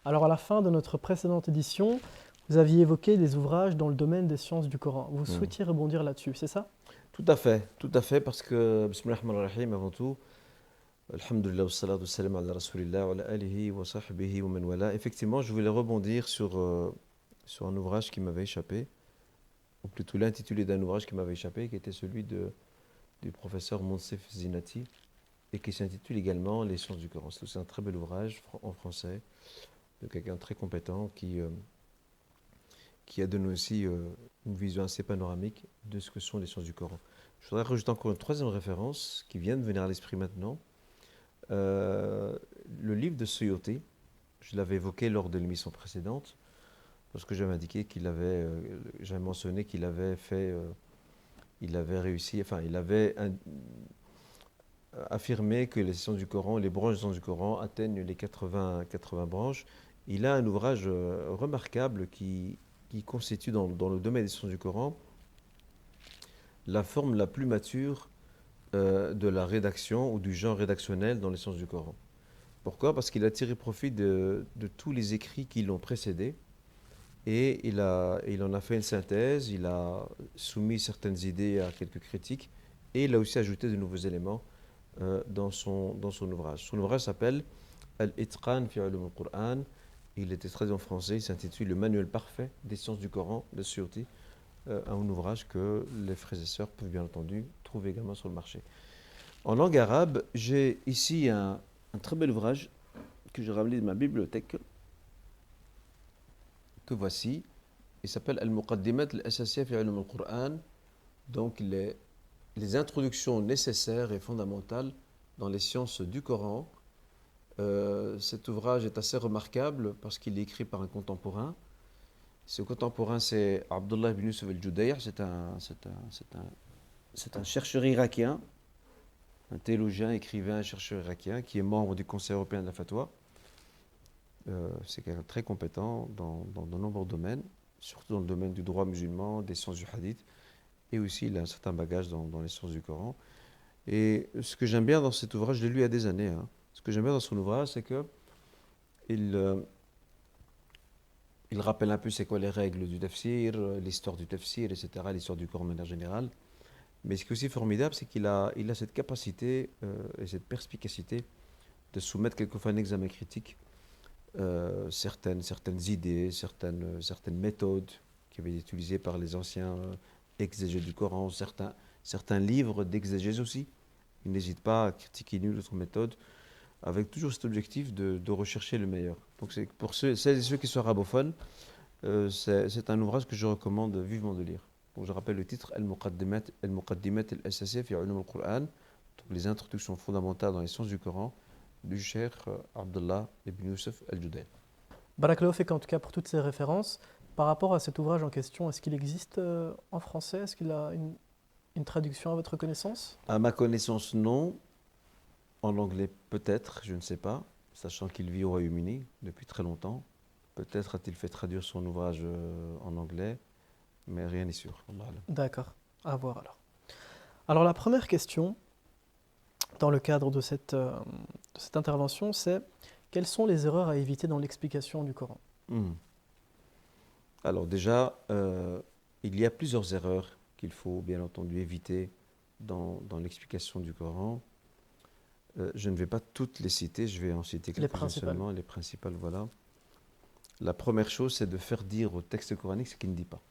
Alors à la fin de notre précédente édition, vous aviez évoqué des ouvrages dans le domaine des sciences du Coran. Vous Hmm. souhaitiez rebondir là-dessus, c'est ça? Tout à fait, parce que, bismillah ar-Rahman ar-Rahim, avant tout, alhamdulillah, wa salatu wa salam ala rasulillah, wa ala alihi wa sahbihi wa man wala. Effectivement, je voulais rebondir sur un ouvrage qui m'avait échappé, ou plutôt l'intitulé d'un ouvrage qui m'avait échappé, qui était celui du professeur Monsef Zinati, et qui s'intitule également Les sciences du Coran. C'est un très bel ouvrage en français, de quelqu'un de très compétent qui a donné aussi une vision assez panoramique de ce que sont les sciences du Coran. Je voudrais rajouter encore une troisième référence qui vient de venir à l'esprit maintenant. Euh, le livre de Suyuti, je l'avais évoqué lors de l'émission précédente, parce que j'avais indiqué j'avais mentionné qu'il avait il avait réussi, enfin, il avait affirmé que les sciences du Coran, les branches des sciences du Coran atteignent les 80 branches. Il a un ouvrage remarquable qui constitue dans le domaine des sciences du Coran la forme la plus mature de la rédaction ou du genre rédactionnel dans les sciences du Coran. Pourquoi? Parce qu'il a tiré profit de tous les écrits qui l'ont précédé et il en a fait une synthèse, il a soumis certaines idées à quelques critiques et il a aussi ajouté de nouveaux éléments dans son ouvrage. Son ouvrage s'appelle Al-Itqan fi ulum al-Qur'an. Il était traduit en français, il s'intitule Le manuel parfait des sciences du Coran de Suyuti, un ouvrage que les frères et sœurs peuvent bien entendu trouver également sur le marché. En langue arabe, j'ai ici un très bel ouvrage que j'ai ramené de ma bibliothèque, que voici. Il s'appelle Al-Muqaddimat al-Asasiyya fi ulum al-Qur'an, donc les introductions nécessaires et fondamentales dans les sciences du Coran. Cet ouvrage est assez remarquable parce qu'il est écrit par un contemporain. Ce contemporain, c'est Abdullah ibn Yusuf al-Judayr, c'est un chercheur irakien, un théologien, écrivain, chercheur irakien, qui est membre du Conseil européen de la fatwa. C'est quelqu'un de très compétent dans de nombreux domaines, surtout dans le domaine du droit musulman, des sciences du hadith, et aussi il a un certain bagage dans les sciences du Coran. Et ce que j'aime bien dans cet ouvrage, je l'ai lu il y a des années, hein. Ce que j'aime bien dans son ouvrage, c'est que il, euh, il rappelle un peu c'est quoi les règles du tafsir, l'histoire du tafsir, etc., l'histoire du Coran de manière générale. Mais ce qui est aussi formidable, c'est il a cette capacité et cette perspicacité de soumettre quelquefois un examen critique certaines idées, certaines méthodes qui avaient été utilisées par les anciens exégètes du Coran, certains livres d'exégèse aussi. Il n'hésite pas à critiquer nulle autre méthode, avec toujours cet objectif de rechercher le meilleur. Donc c'est pour celles et ceux qui sont arabophones, c'est un ouvrage que je recommande vivement de lire. Donc je rappelle le titre Al-Muqaddimat al-Asasiyya fi ulum al-Qur'an, donc les introductions fondamentales dans les sciences du Coran du Cheikh Abdullah ibn Yusuf al-Judayr. Barakallahu fik en tout cas pour toutes ces références. Par rapport à cet ouvrage en question, est-ce qu'il existe en français? Est-ce qu'il a une traduction à votre connaissance? À ma connaissance, non. En anglais, peut-être, je ne sais pas, sachant qu'il vit au Royaume-Uni depuis très longtemps. Peut-être a-t-il fait traduire son ouvrage en anglais, mais rien n'est sûr. Wallah alam. D'accord, à voir alors. Alors la première question dans le cadre de cette intervention, c'est quelles sont les erreurs à éviter dans l'explication du Coran? Hmm. Alors déjà, il y a plusieurs erreurs qu'il faut bien entendu éviter dans l'explication du Coran. Je ne vais pas toutes les citer, je vais en citer Les quelques-unes principales. seulement, les principales, voilà. La première chose, c'est de faire dire au texte coranique ce qu'il ne dit pas.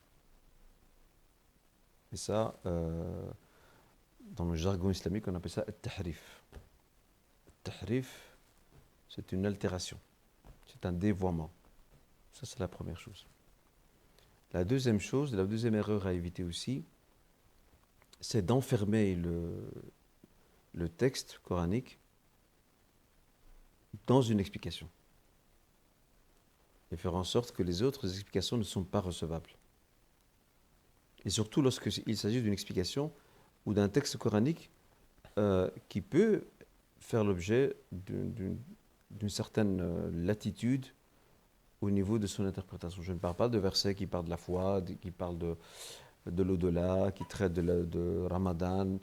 Et ça, dans le jargon islamique, on appelle ça al-tahrif. Tahrif, c'est une altération, c'est un dévoiement. Ça, c'est la première chose. La deuxième chose, la deuxième erreur à éviter aussi, c'est d'enfermer le texte coranique dans une explication et faire en sorte que les autres explications ne sont pas recevables. Et surtout lorsqu'il s'agit d'une explication ou d'un texte coranique qui peut faire l'objet d'une certaine latitude au niveau de son interprétation. Je ne parle pas de versets qui parlent de la foi, qui parlent de l'au-delà, qui traitent de Ramadan,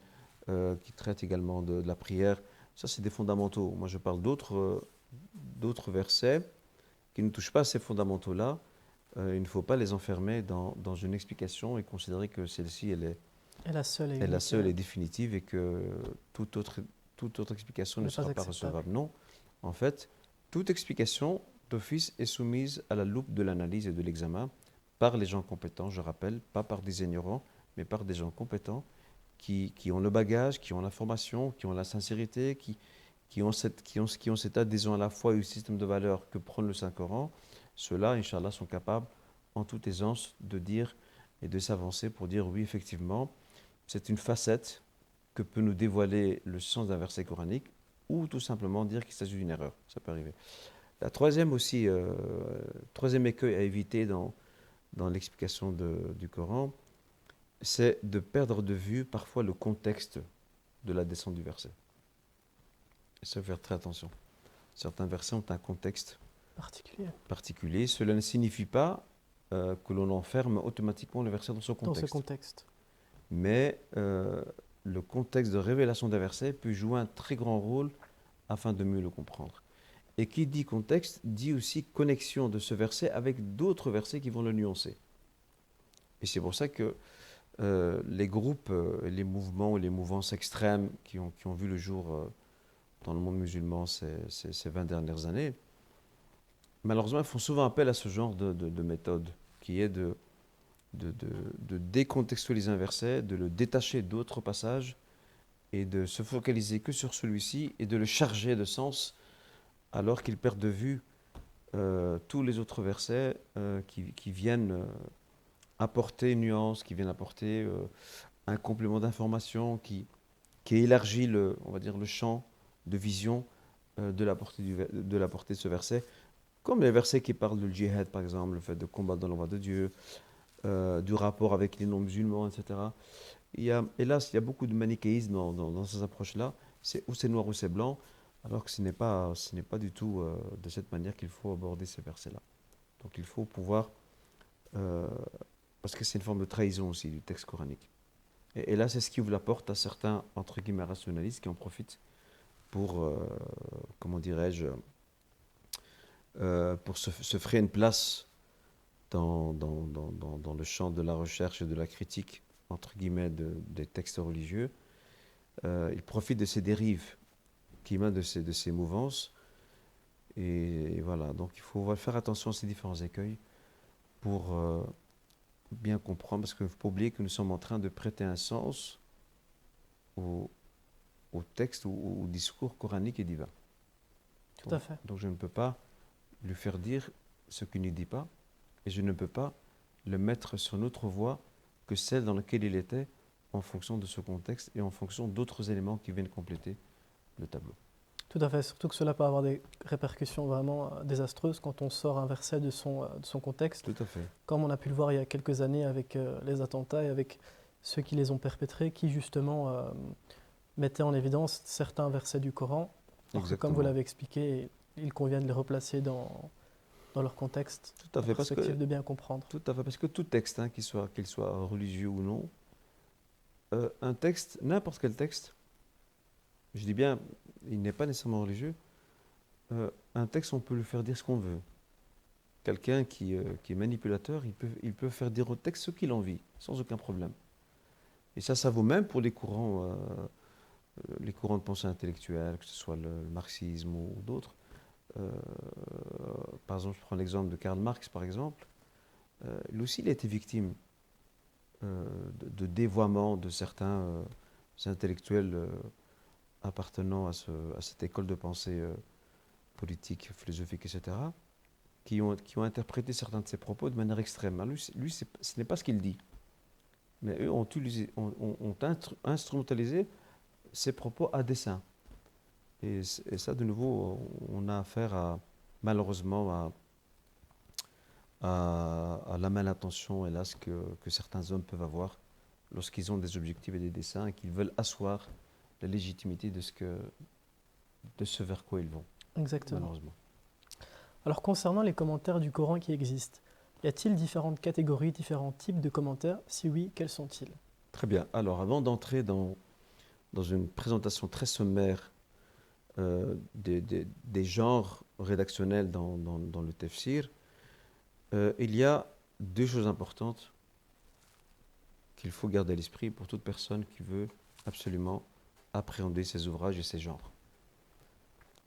qui traitent également de la prière. Ça, c'est des fondamentaux. Moi, je parle d'autres versets qui ne touchent pas à ces fondamentaux-là, il ne faut pas les enfermer dans une explication et considérer que celle-ci, Et la seule et est la unique seule et définitive et que toute autre, toute autre explication ne n'est pas sera pas acceptable. recevable. Non, en fait, toute explication d'office est soumise à la loupe de l'analyse et de l'examen par les gens compétents, je rappelle, pas par des ignorants, mais par des gens compétents qui ont le bagage, qui ont la formation, qui ont la sincérité, qui ont cette adhésion à la foi et au système de valeurs que prône le Saint-Coran. Ceux-là, Inch'Allah, sont capables en toute aisance de dire et de s'avancer pour dire oui, effectivement, c'est une facette que peut nous dévoiler le sens d'un verset coranique ou tout simplement dire qu'il s'agit d'une erreur. Ça peut arriver. La troisième aussi, troisième écueil à éviter dans l'explication du Coran, c'est de perdre de vue parfois le contexte de la descente du verset. Et ça, il faut faire très attention. Certains versets ont un contexte Particulier. particulier. Cela ne signifie pas que l'on enferme automatiquement le verset dans son Dans ce contexte. contexte. Mais le contexte de révélation d'un verset peut jouer un très grand rôle afin de mieux le comprendre. Et qui dit contexte dit aussi connexion de ce verset avec d'autres versets qui vont le nuancer. Et c'est pour ça que les groupes, les mouvements, les mouvances extrêmes qui ont vu le jour dans le monde musulman ces 20 dernières années, malheureusement, ils font souvent appel à ce genre de méthode, qui est de décontextualiser un verset, de le détacher d'autres passages et de se focaliser que sur celui-ci et de le charger de sens alors qu'ils perdent de vue tous les autres versets qui viennent apporter une nuance, qui viennent apporter un complément d'information qui élargit on va dire, le champ de vision de la portée de ce verset, comme les versets qui parlent du djihad, par exemple, le fait de combattre dans la voie de Dieu, du rapport avec les non-musulmans, etc. Hélas, il y a beaucoup de manichéisme dans ces approches-là. C'est ou c'est noir ou c'est blanc, alors que ce n'est pas du tout de cette manière qu'il faut aborder ces versets-là. Donc il faut pouvoir, euh, parce que c'est une forme de trahison aussi du texte coranique. Et là, c'est ce qui ouvre la porte à certains, entre guillemets, rationalistes qui en profitent pour, comment dirais-je, pour se frayer une place dans le champ de la recherche et de la critique, entre guillemets, des textes religieux. Ils profitent de ces dérives qui émanent de ces mouvances. Et voilà, donc il faut faire attention à ces différents écueils pour bien comprendre, parce qu'il ne faut pas oublier que nous sommes en train de prêter un sens au, au texte ou au discours coranique et divin. Tout à fait. Donc je ne peux pas lui faire dire ce qu'il ne dit pas, et je ne peux pas le mettre sur une autre voie que celle dans laquelle il était, en fonction de ce contexte et en fonction d'autres éléments qui viennent compléter le tableau. Tout à fait. Surtout que cela peut avoir des répercussions vraiment désastreuses quand on sort un verset de son contexte. Tout à fait. Comme on a pu le voir il y a quelques années avec les attentats et avec ceux qui les ont perpétrés, qui justement mettaient en évidence certains versets du Coran. Alors que comme vous Exactement. l'avez expliqué, il convient de les replacer dans leur contexte, Tout à en fait, parce que, perspective de bien comprendre. tout à fait, parce que tout texte, hein, qu'il soit religieux ou non, un texte, n'importe quel texte, je dis bien, il n'est pas nécessairement religieux, un texte, on peut lui faire dire ce qu'on veut. Quelqu'un qui est manipulateur, il peut faire dire au texte ce qu'il a envie, sans aucun problème. Et ça vaut même pour les courants de pensée intellectuelle, que ce soit le marxisme ou d'autres. Euh, Par exemple, je prends l'exemple de Karl Marx, par exemple. Lui aussi, il a été victime de dévoiement de certains intellectuels appartenant à cette école de pensée politique, philosophique, etc., qui ont interprété certains de ses propos de manière extrême. Alors lui, ce n'est pas ce qu'il dit. Mais eux ont instrumentalisé ses propos à dessein. Et ça, de nouveau, on a affaire malheureusement à la malintention, hélas, que certains hommes peuvent avoir lorsqu'ils ont des objectifs et des desseins et qu'ils veulent asseoir la légitimité de ce vers quoi ils vont, Exactement. malheureusement. Alors concernant les commentaires du Coran qui existent, y a-t-il différentes catégories, différents types de commentaires? Si oui, quels sont-ils? Très bien. Alors, avant d'entrer dans une présentation très sommaire des genres rédactionnels dans le tafsir, il y a deux choses importantes qu'il faut garder à l'esprit pour toute personne qui veut absolument appréhender ces ouvrages et ces genres.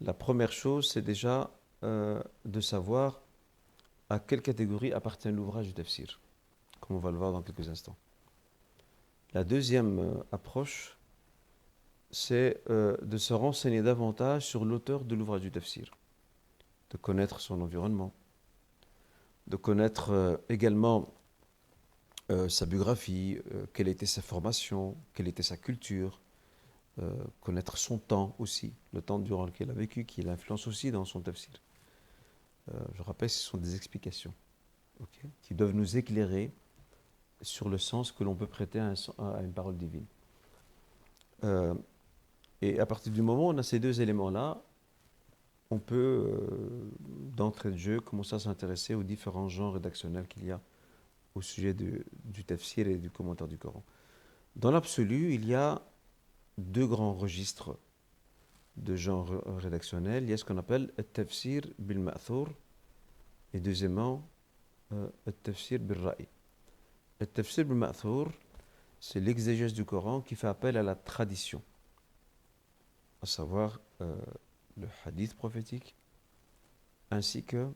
La première chose, c'est déjà de savoir à quelle catégorie appartient l'ouvrage du tafsir, comme on va le voir dans quelques instants. La deuxième approche, c'est de se renseigner davantage sur l'auteur de l'ouvrage du tafsir, de connaître son environnement, de connaître également sa biographie, quelle était sa formation, quelle était sa culture, connaître son temps aussi, le temps durant lequel il a vécu, qui l'influence aussi dans son tafsir. Je rappelle, ce sont des explications qui doivent nous éclairer sur le sens que l'on peut prêter à une parole divine. Et à partir du moment où on a ces deux éléments-là, on peut, d'entrée de jeu, commencer à s'intéresser aux différents genres rédactionnels qu'il y a au sujet du tafsir et du commentaire du Coran. Dans l'absolu, il y a deux grands registres de genres rédactionnels. Il y a ce qu'on appelle le tafsir bil ma'thur et deuxièmement le tafsir bil ra'i. Le tafsir bil ma'thur, c'est l'exégèse du Coran qui fait appel à la tradition, à savoir le hadith prophétique, ainsi que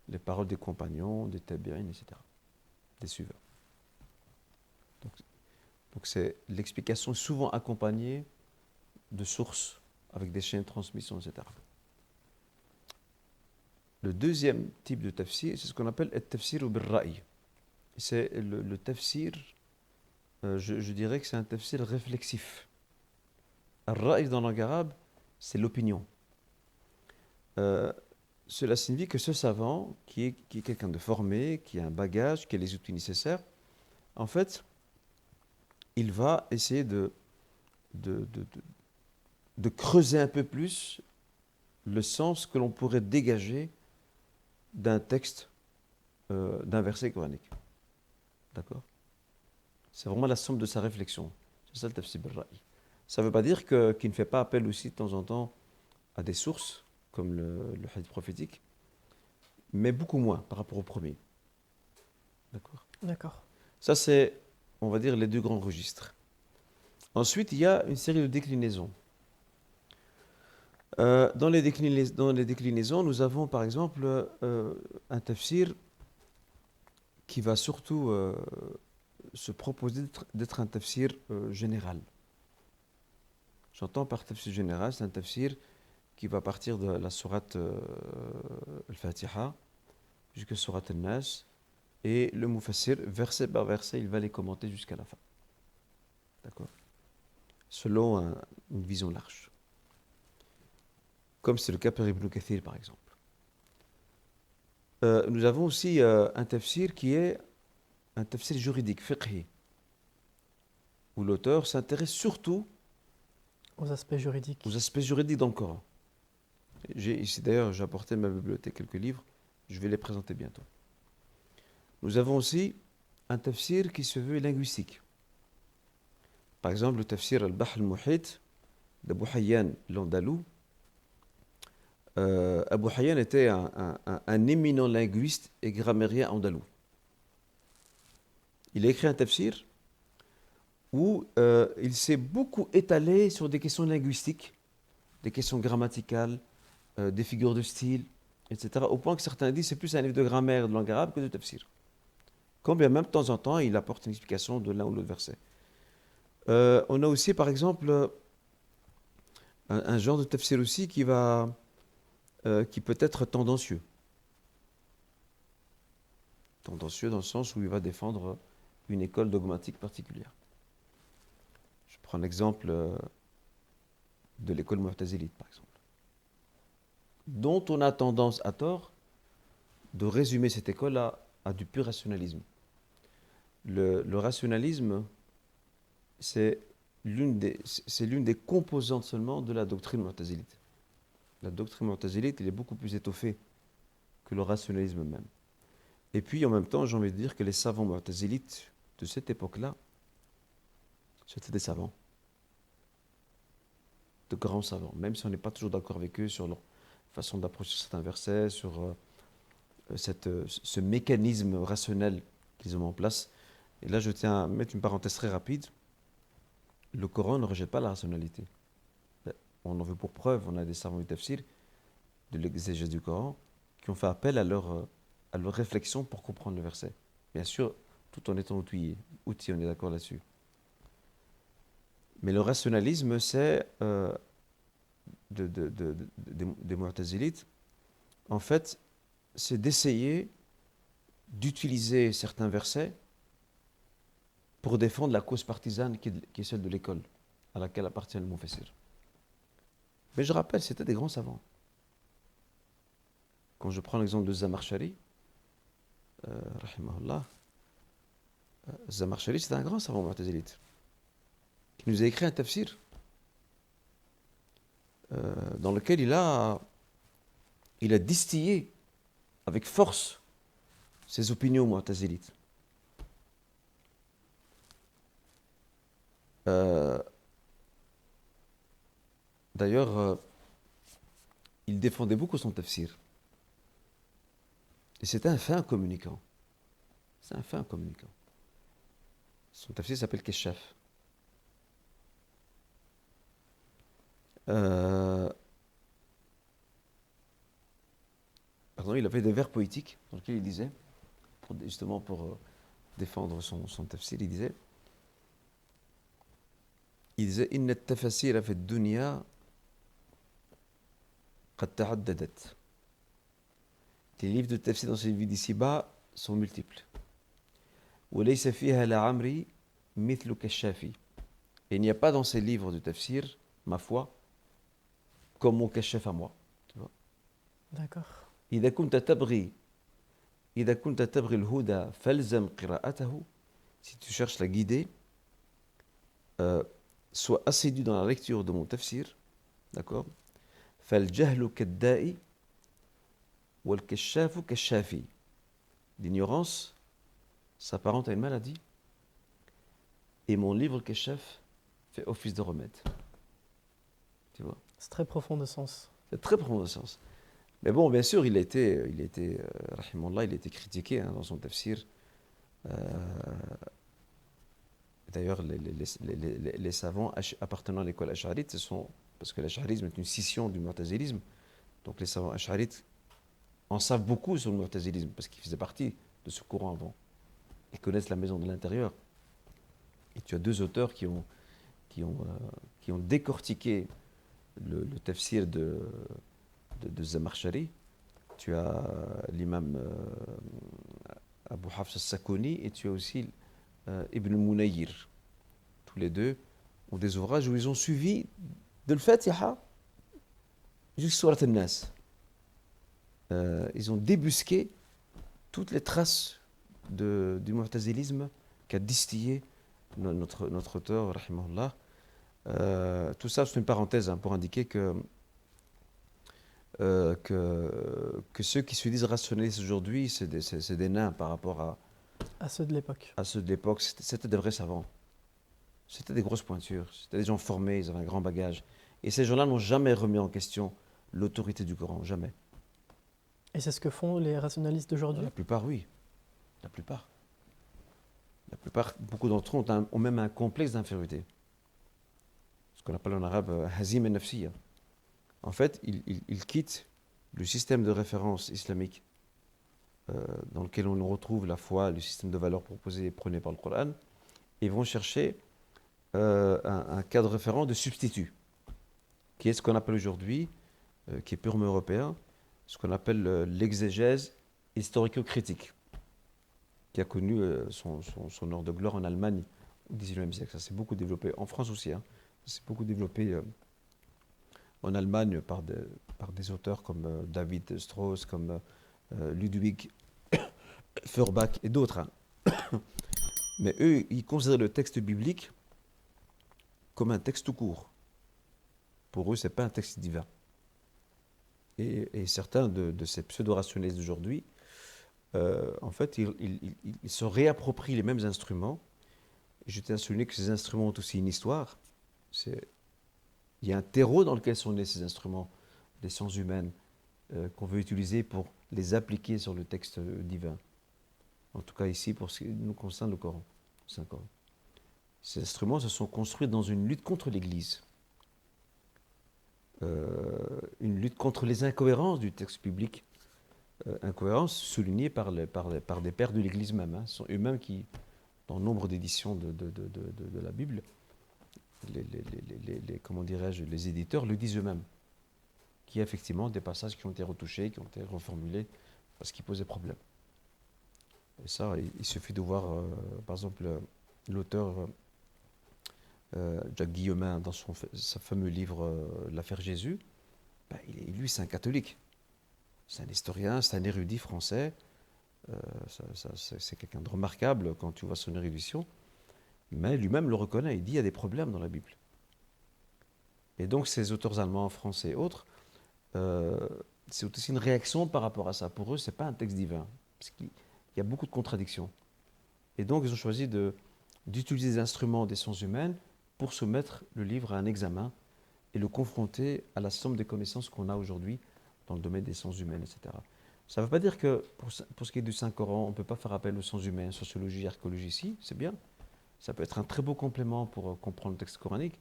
les paroles des compagnons, des tabi'in, etc., des suiveurs. Donc c'est l'explication souvent accompagnée de sources avec des chaînes de transmission, etc. Le deuxième type de tafsir, c'est ce qu'on appelle le tafsir bil ra'i. C'est le tafsir, je dirais que c'est un tafsir réflexif. Al-ra'i dans la langue arabe, c'est l'opinion. Cela signifie que ce savant, qui est quelqu'un de formé, qui a un bagage, qui a les outils nécessaires, en fait, il va essayer de creuser un peu plus le sens que l'on pourrait dégager d'un texte, d'un verset coranique. D'accord? C'est vraiment la somme de sa réflexion. C'est ça le tafsir bil-ra'i. Ça ne veut pas dire qu'il ne fait pas appel aussi de temps en temps à des sources, comme le hadith prophétique, mais beaucoup moins par rapport au premier. D'accord? D'accord. Ça, c'est, on va dire, les deux grands registres. Ensuite, il y a une série de déclinaisons. Dans les déclinaisons, nous avons par exemple un tafsir qui va surtout se proposer d'être un tafsir général. J'entends par tafsir général, c'est un tafsir qui va partir de la sourate Al-Fatiha jusqu'à sourate Al-Nas, et le mufassir, verset par verset, il va les commenter jusqu'à la fin. D'accord? Selon une vision large. Comme c'est le cas pour Ibn Kathir, par exemple. Nous avons aussi un tafsir qui est un tafsir juridique, fiqhi, où l'auteur s'intéresse surtout Aux aspects juridiques. aux aspects juridiques dans le Coran. Ici d'ailleurs, j'ai apporté de ma bibliothèque quelques livres, je vais les présenter bientôt. Nous avons aussi un tafsir qui se veut linguistique. Par exemple, le tafsir Al-Bahr al-Muhit d'Abu Hayyan l'Andalou. Abu Hayyan était un éminent linguiste et grammairien andalou. Il a écrit un tafsir où il s'est beaucoup étalé sur des questions linguistiques, des questions grammaticales, des figures de style, etc. Au point que certains disent que c'est plus un livre de grammaire de langue arabe que de tafsir. Quand bien même, de temps en temps, il apporte une explication de l'un ou l'autre verset. On a aussi, par exemple, un genre de tafsir aussi qui peut être tendancieux. Tendancieux dans le sens où il va défendre une école dogmatique particulière. Je prends l'exemple de l'école mu'tazilite, par exemple, dont on a tendance, à tort, de résumer cette école à du pur rationalisme. Le rationalisme, c'est l'une des composantes seulement de la doctrine mu'tazilite. La doctrine mu'tazilite, il est beaucoup plus étoffée que le rationalisme même. Et puis, en même temps, j'ai envie de dire que les savants mu'tazilites de cette époque-là, c'était des savants, de grands savants, même si on n'est pas toujours d'accord avec eux sur façon d'approcher certains versets, sur ce mécanisme rationnel qu'ils ont mis en place. Et là, je tiens à mettre une parenthèse très rapide. Le Coran ne rejette pas la rationalité. On en veut pour preuve, on a des savants du tafsir, de l'exégèse du Coran, qui ont fait appel à leur réflexion pour comprendre le verset. Bien sûr, tout en étant outillés, on est d'accord là-dessus. Mais le rationalisme, c'est des Mu'tazilites, en fait, c'est d'essayer d'utiliser certains versets pour défendre la cause partisane qui est celle de l'école à laquelle appartient le Mufassir. Mais je rappelle, c'était des grands savants. Quand je prends l'exemple de Zamarshari, rahimahullah, Zamarshari, c'était un grand savant mu'tazilite qui nous a écrit un tafsir dans lequel il a distillé avec force ses opinions mu'tazilites. D'ailleurs, il défendait beaucoup son tafsir. Et c'était un fin communicant. C'est un fin communicant. Son tafsir s'appelle Keshaf. Pardon, il avait des vers poétiques dans lesquels il disait, justement pour défendre son tafsir, il disait Inna at-tafasira fi ad-dunya qad ta'addadat. Les livres de tafsir dans cette vie d'ici-bas sont multiples. Wa laysa fiha la'amri mithlu kashafi. Et il n'y a pas dans ces livres de tafsir, ma foi, comme mon kashaf à moi. Tu vois? D'accord. إذا كنت تبغي الهدى فالزم قراءته. Si tu cherches la guidée, sois assidu dans la lecture de mon tafsir, d'accord? فالجهل كالداء والكشاف كالشافي. L'ignorance s'apparente à une maladie, et mon livre Keshaf fait office de remède. Tu vois? C'est très profond de sens. C'est très profond de sens. Mais bon, bien sûr, il a été rahimallah, il a été critiqué dans son tafsir. D'ailleurs, les savants appartenant à l'école ash'arite, parce que l'ash'arisme est une scission du mu'tazilisme, donc les savants ash'arites en savent beaucoup sur le mu'tazilisme, parce qu'ils faisaient partie de ce courant avant. Ils connaissent la maison de l'intérieur. Et tu as deux auteurs qui ont décortiqué le tafsir de Zamarshari. Tu as l'imam Abu Hafs al-Sakoni et tu as aussi Ibn Munayir. Tous les deux ont des ouvrages où ils ont suivi de l'Fatiha jusqu'à Surat al-Nas. Ils ont débusqué toutes les traces du mu'tazilisme qu'a distillé notre auteur, rahimahullah. Tout ça, c'est une parenthèse pour indiquer que ceux qui se disent rationalistes aujourd'hui, c'est des nains par rapport à ceux de l'époque. À ceux de l'époque. C'était des vrais savants. C'était des grosses pointures. C'était des gens formés, ils avaient un grand bagage. Et ces gens-là n'ont jamais remis en question l'autorité du Coran, jamais. Et c'est ce que font les rationalistes d'aujourd'hui? La plupart, oui. La plupart. Beaucoup d'entre eux ont même un complexe d'infériorité. Ce qu'on appelle en arabe hazim al-nafsiyya. En fait, ils quittent le système de référence islamique dans lequel on retrouve la foi, le système de valeurs proposé et prôné par le Coran, et vont chercher un cadre référent de substitut, qui est ce qu'on appelle aujourd'hui, qui est purement européen, ce qu'on appelle l'exégèse historico-critique, qui a connu son heure de gloire en Allemagne au XIXe siècle. Ça s'est beaucoup développé, en France aussi, hein. Ça s'est beaucoup développé en Allemagne par des auteurs comme David Strauss, comme Ludwig Feuerbach et d'autres. Hein. Mais eux, ils considèrent le texte biblique comme un texte tout court. Pour eux, ce n'est pas un texte divin. Et certains de ces pseudo-rationalistes d'aujourd'hui, en fait, ils se réapproprient les mêmes instruments. Et je tiens à souligner que ces instruments ont aussi une histoire. Il y a un terreau dans lequel sont nés ces instruments des sciences humaines, qu'on veut utiliser pour les appliquer sur le texte divin. En tout cas ici, pour ce qui nous concerne, le Coran, le Saint-Coran. Ces instruments se sont construits dans une lutte contre l'Église. Une lutte contre les incohérences du texte biblique. Incohérences soulignées par des pères de l'Église même. Hein. Ce sont eux-mêmes qui, dans nombre d'éditions de la Bible, comment dirais-je, les éditeurs le disent eux-mêmes. Qu'il y a effectivement des passages qui ont été retouchés, qui ont été reformulés, parce qu'ils posaient problème. Et ça, il suffit de voir, par exemple, l'auteur Jacques Guillemin, dans son fameux livre L'affaire Jésus, ben, lui, c'est un catholique. C'est un historien, c'est un érudit français. C'est quelqu'un de remarquable quand tu vois son érudition. Mais lui-même le reconnaît. Il dit qu'il y a des problèmes dans la Bible. Et donc, ces auteurs allemands, français et autres, c'est aussi une réaction par rapport à ça. Pour eux, ce n'est pas un texte divin. Parce qu'il y a beaucoup de contradictions. Et donc, ils ont choisi d'utiliser les instruments des sciences humaines pour soumettre le livre à un examen et le confronter à la somme des connaissances qu'on a aujourd'hui dans le domaine des sciences humaines, etc. Ça ne veut pas dire que, pour ce qui est du Saint-Coran, on ne peut pas faire appel aux sciences humaines, sociologie, archéologie, si, c'est bien. Ça peut être un très beau complément pour comprendre le texte coranique,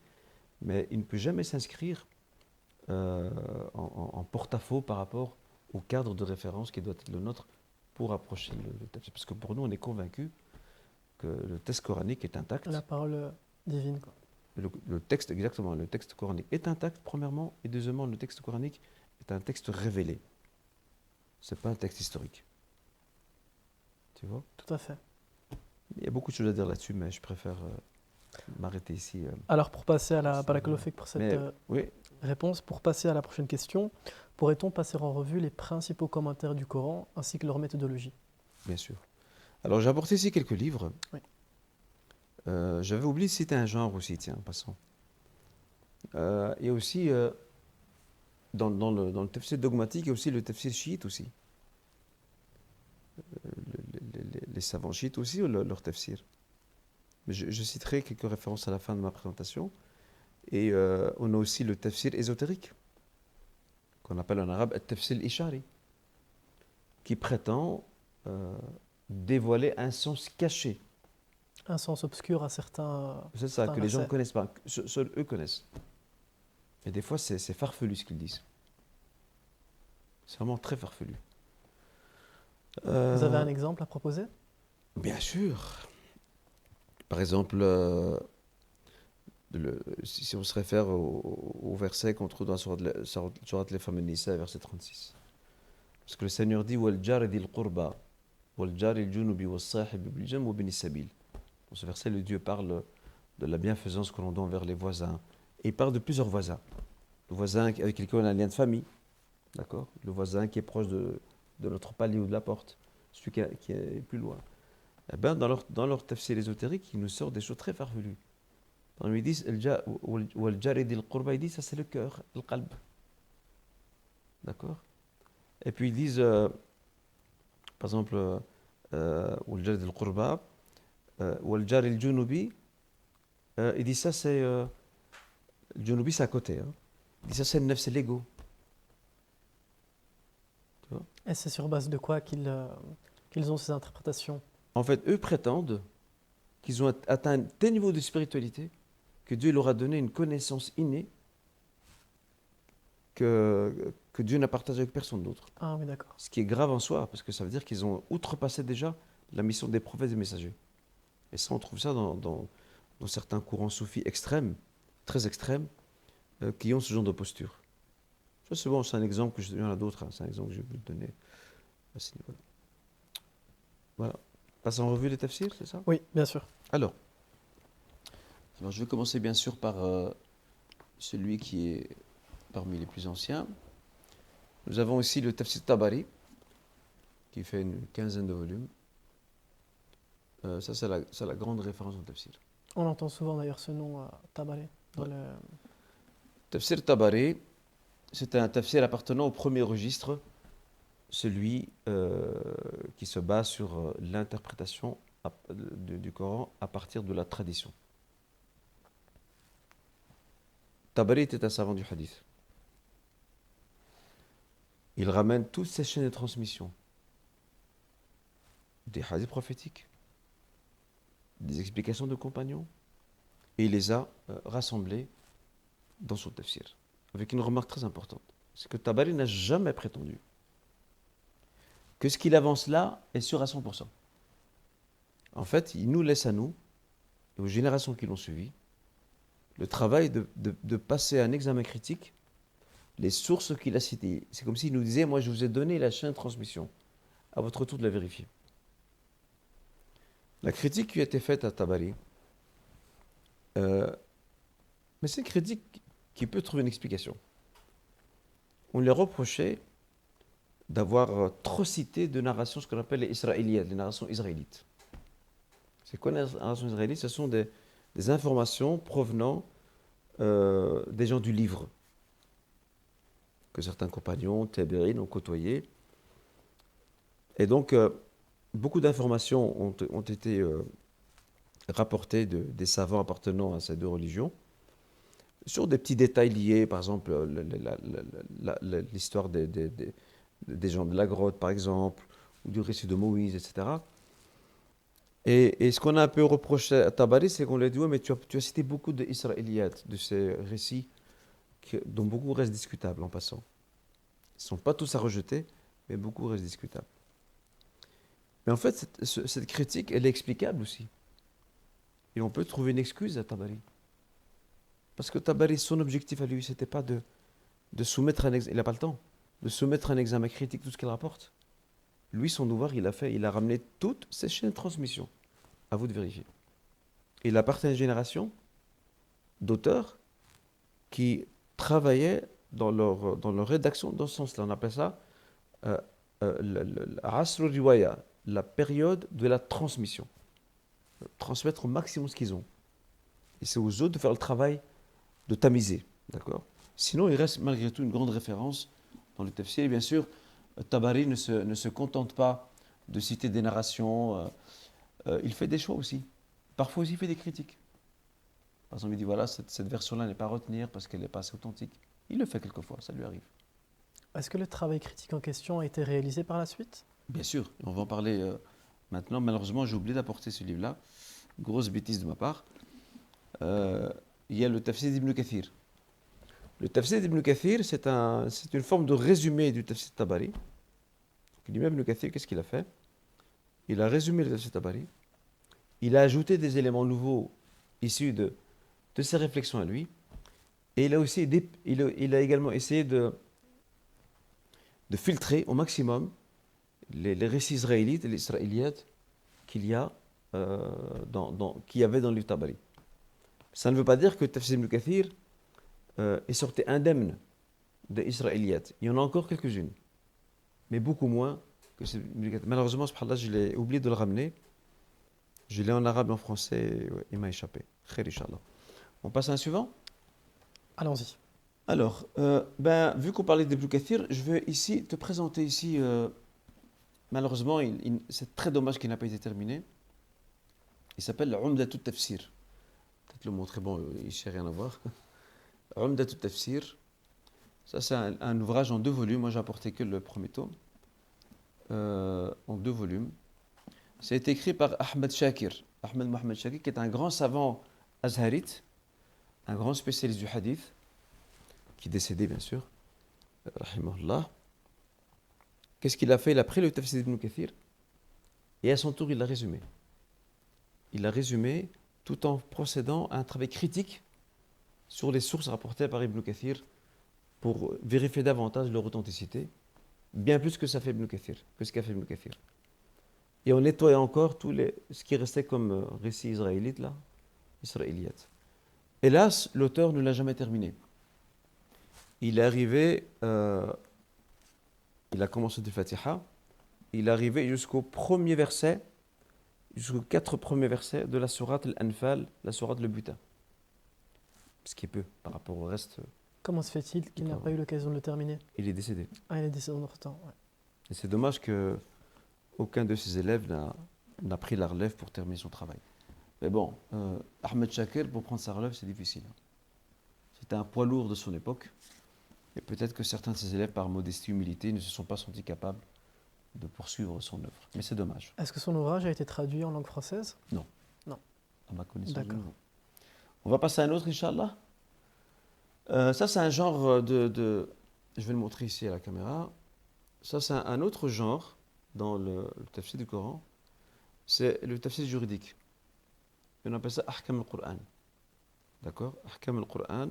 mais il ne peut jamais s'inscrire en porte-à-faux par rapport au cadre de référence qui doit être le nôtre pour approcher le texte. Parce que pour nous, on est convaincus que le texte coranique est intact. La parole divine, quoi. Le texte, exactement, le texte coranique est intact, premièrement, et deuxièmement, le texte coranique est un texte révélé. Ce n'est pas un texte historique. Tu vois ? Tout à fait. Il y a beaucoup de choses à dire là-dessus, mais je préfère m'arrêter ici. Alors, pour passer à la Barakallahu pour cette oui. réponse, pour passer à la prochaine question, pourrait-on passer en revue les principaux commentaires du Coran ainsi que leur méthodologie ? Bien sûr. Alors, j'ai apporté ici quelques livres. Oui. J'avais oublié de citer un genre aussi, tiens, en passant. Il y a aussi, dans le tafsir dogmatique, il y a aussi le tafsir chiite aussi. Les savants chiites aussi ont leur tafsir. Mais je citerai quelques références à la fin de ma présentation. Et on a aussi le tafsir ésotérique, qu'on appelle en arabe le tafsir ishari, qui prétend dévoiler un sens caché. Un sens obscur à certains. C'est ça, que les gens ne connaissent pas, que seuls eux connaissent. Et des fois, c'est farfelu ce qu'ils disent. C'est vraiment très farfelu. Vous avez un exemple à proposer ? Bien sûr. Par exemple, si on se réfère au verset qu'on trouve dans Surat al-Nisa, verset 36. Parce que le Seigneur dit wal jar dil qurba wal jar al junubi was sahib bil jam wa bin sabil. Dans ce verset, le Dieu parle de la bienfaisance que l'on doit envers les voisins. Et il parle de plusieurs voisins. Le voisin avec lequel on a un lien de famille, d'accord ? Le voisin qui est proche de notre palier ou de la porte, celui qui est plus loin. Eh bien, dans leur tafsir ésotérique, ils nous sortent des choses très farfelues. Ils disent wal jari dil qurba, ils disent ça c'est le cœur, le qalb. D'accord ? Et puis ils disent, par exemple, wal jari dil qurba, wal jari al junubi, ils disent ça c'est. Le junubi c'est à côté. Hein. Ils disent ça c'est le nef, c'est l'ego. Tu vois ? Et c'est sur base de quoi qu'ils ont ces interprétations ? En fait, eux prétendent qu'ils ont atteint un tel niveau de spiritualité que Dieu leur a donné une connaissance innée que Dieu n'a partagé avec personne d'autre. Ah oui, d'accord. Ce qui est grave en soi, parce que ça veut dire qu'ils ont outrepassé déjà la mission des prophètes et des messagers. Et ça, on trouve ça dans certains courants soufis extrêmes, très extrêmes, qui ont ce genre de posture. Ça, c'est bon, c'est un exemple il y en a d'autres, hein, c'est un exemple que je vais vous donner à ce niveau-là. Voilà. Passe en revue les tafsirs, c'est ça ? Oui, bien sûr. Alors, je vais commencer bien sûr par celui qui est parmi les plus anciens. Nous avons aussi le tafsir Tabari, qui fait une quinzaine de volumes. Ça, c'est la grande référence en tafsir. On entend souvent d'ailleurs ce nom, Tabari. Tafsir Tabari, c'est un tafsir appartenant au premier registre, celui qui se base sur l'interprétation du Coran à partir de la tradition. Tabari était un savant du hadith. il ramène toutes ces chaînes de transmission, des hadiths prophétiques, des explications de compagnons, et il les a rassemblées dans son tafsir. Avec une remarque très importante, c'est que Tabari n'a jamais prétendu que ce qu'il avance là est sûr à 100%. En fait, il nous laisse à nous, et aux générations qui l'ont suivi, le travail de passer un examen critique, les sources qu'il a citées. C'est comme s'il nous disait, moi je vous ai donné la chaîne de transmission, à votre tour de la vérifier. La critique qui a été faite à Tabari, mais c'est une critique qui peut trouver une explication. On lui a reproché d'avoir trop cité de narrations, ce qu'on appelle les israélites, les narrations israélites. C'est quoi les narrations israélites? Ce sont des informations provenant des gens du livre, que certains compagnons, tabi'in, ont côtoyé. Et donc, beaucoup d'informations ont été rapportées des savants appartenant à ces deux religions, sur des petits détails liés, par exemple, l'histoire des gens de la grotte, par exemple, ou du récit de Moïse, etc. Et ce qu'on a un peu reproché à Tabari, c'est qu'on lui a dit, ouais, mais tu as cité beaucoup d'Israéliates, de ces récits dont beaucoup restent discutables en passant. Ils ne sont pas tous à rejeter, mais beaucoup restent discutables. Mais en fait, cette critique, elle est explicable aussi. Et on peut trouver une excuse à Tabari. Parce que Tabari, son objectif à lui, ce n'était pas de soumettre un examen, il n'a pas le temps, de soumettre un examen critique tout ce qu'il rapporte. Lui, son devoir, il a ramené toutes ces chaînes de transmission. À vous de vérifier. Il appartient à une génération d'auteurs qui travaillaient dans leur rédaction dans ce sens-là. On appelle ça Asr Riwaya, la période de la transmission. Transmettre au maximum ce qu'ils ont. Et c'est aux autres de faire le travail de tamiser. D'accord? Sinon, il reste malgré tout une grande référence dans le tafsir. Et bien sûr, Tabari ne se contente pas de citer des narrations. Il fait des choix aussi. Parfois aussi, il fait des critiques. Par exemple, il dit voilà, cette version-là n'est pas à retenir parce qu'elle n'est pas assez authentique. Il le fait quelquefois, ça lui arrive. Est-ce que le travail critique en question a été réalisé par la suite? Bien sûr, on va en parler maintenant. Malheureusement, j'ai oublié d'apporter ce livre-là. Grosse bêtise de ma part. Il y a le Tafsir d'Ibn Kathir. Le Tafsir d'Ibn Kathir, c'est une forme de résumé du Tafsir Tabari. Lui-même, Ibn Kathir, qu'est-ce qu'il a fait? Il a résumé le Tafsir Tabari. Il a ajouté des éléments nouveaux issus de ses réflexions à lui. Et il a également essayé de filtrer au maximum les récits israélites et les israéliates qu'il y a qu'il y avait dans le Tabari. Ça ne veut pas dire que Tafsir Ibn Kathir est sorti indemne des israéliates. Il y en a encore quelques-unes, mais beaucoup moins que Ibn Kathir. Malheureusement, subhanallah, je l'ai oublié de le ramener. Je l'ai en arabe et en français, et il m'a échappé. Khair, Inch'Allah. On passe à un suivant? Allons-y. Alors, vu qu'on parlait d'Ibn Kathir, je vais ici te présenter ici. Malheureusement, c'est très dommage qu'il n'a pas été terminé. Il s'appelle Umdat al-Tafsir. Peut-être le montrer, bon, il ne sait rien à voir. Umdat al-Tafsir. Ça, c'est un ouvrage en 2 volumes. Moi, j'ai apporté que le premier tome. En 2 volumes. Ça a été écrit par Ahmed Shakir. Ahmed Mohamed Shakir, qui est un grand savant azharite, un grand spécialiste du hadith, qui est décédé, bien sûr. Rahimahullah. Qu'est-ce qu'il a fait? Il a pris le Tafsir d'Ibn Kathir et à son tour, il l'a résumé. Il l'a résumé tout en procédant à un travail critique sur les sources rapportées par Ibn Kathir pour vérifier davantage leur authenticité, bien plus que ça fait Ibn Kathir, que ce qu'a fait Ibn Kathir. Et on nettoyait encore ce qui restait comme récit israélite, là, israélite. Hélas, l'auteur ne l'a jamais terminé. Il est arrivé, il a commencé du Fatiha, il est arrivé jusqu'au 4 premiers versets de la sourate Al-Anfal, la sourate Le Butin. Ce qui est peu par rapport au reste. Comment se fait-il qu'il n'a pas eu l'occasion de le terminer? Il est décédé. Ah, il est décédé en temps. Ouais. Et c'est dommage que aucun de ses élèves n'a pris la relève pour terminer son travail. Mais bon, Ahmed Shakir, pour prendre sa relève, c'est difficile. C'était un poids lourd de son époque. Et peut-être que certains de ses élèves, par modestie, humilité, ne se sont pas sentis capables de poursuivre son œuvre. Mais c'est dommage. Est-ce que son ouvrage a été traduit en langue française? Non. Non. À ma connaissance, D'accord. non. On va passer à un autre, Inch'Allah. Ça, c'est un genre Je vais le montrer ici à la caméra. Ça, c'est un autre genre dans le tafsir du Coran. C'est le tafsir juridique. On appelle ça Ahkam al-Qur'an. D'accord? Ahkam al-Qur'an,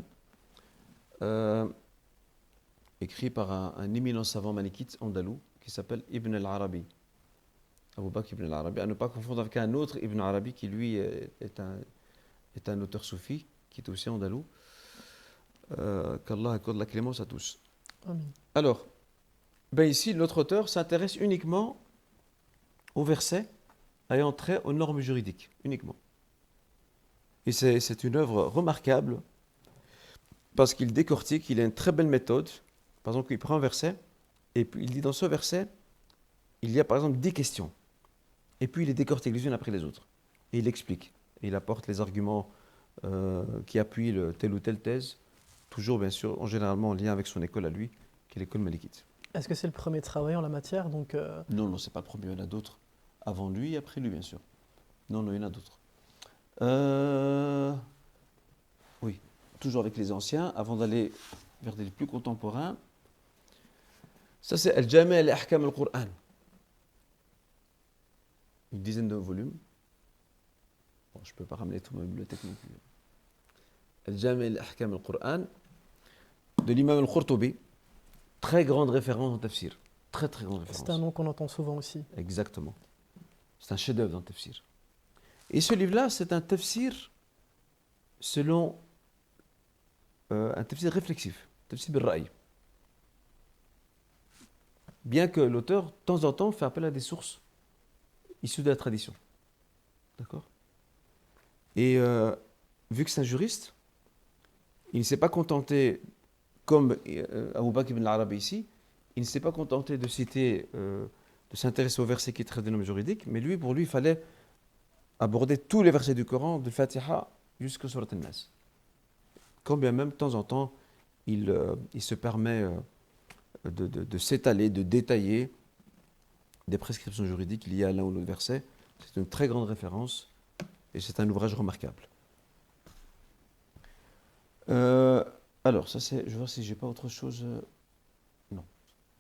écrit par un éminent savant malikite andalou qui s'appelle Ibn al-Arabi. Abu Bakr Ibn al-Arabi. À ne pas confondre avec un autre Ibn al-Arabi qui, lui, est un auteur soufi, qui est aussi andalou. Qu'Allah accorde la clémence à tous. Amin. Alors, ben ici, notre auteur s'intéresse uniquement aux versets ayant trait aux normes juridiques, uniquement. Et c'est une œuvre remarquable parce qu'il décortique, il a une très belle méthode. Par exemple, il prend un verset et puis il dit dans ce verset, il y a par exemple 10 questions. Et puis il les décortique les unes après les autres. Et il explique. Et il apporte les arguments qui appuient telle ou telle thèse, toujours bien sûr, généralement en lien avec son école à lui, qui est l'école malikite. Est-ce que c'est le premier travail en la matière? Donc, Non, c'est pas le premier, il y en a d'autres. Avant lui et après lui, bien sûr. Non, il y en a d'autres. Oui, toujours avec les anciens, avant d'aller vers des plus contemporains. Ça, c'est Al-Jami' al-Ahkam al-Qur'an. Une dizaine de volumes. Bon, je ne peux pas ramener toute ma bibliothèque non plus. Al-Jami' al-Ahkam al-Qur'an de l'imam al-Qurtubi. Très grande référence en tafsir. Très grande référence. c'est un nom qu'on entend souvent aussi. Exactement. C'est un chef-d'œuvre dans le tafsir. Et ce livre-là, c'est un tafsir selon un tafsir réflexif, tafsir bil-ra'i. Bien que l'auteur, de temps en temps, fait appel à des sources issues de la tradition. D'accord? Et vu que c'est un juriste, il ne s'est pas contenté, comme Abu Bakr ibn al-Arabi ici, il ne s'est pas contenté de citer, de s'intéresser aux versets qui traitent des normes juridiques, mais pour lui, il fallait aborder tous les versets du Coran, de Fatiha jusqu'à Surat al-Nas. Quand bien même, de temps en temps, il se permet de s'étaler, de détailler des prescriptions juridiques liées à l'un ou l'autre verset. C'est une très grande référence et c'est un ouvrage remarquable. Alors, ça c'est, je vais voir si j'ai pas autre chose. Non.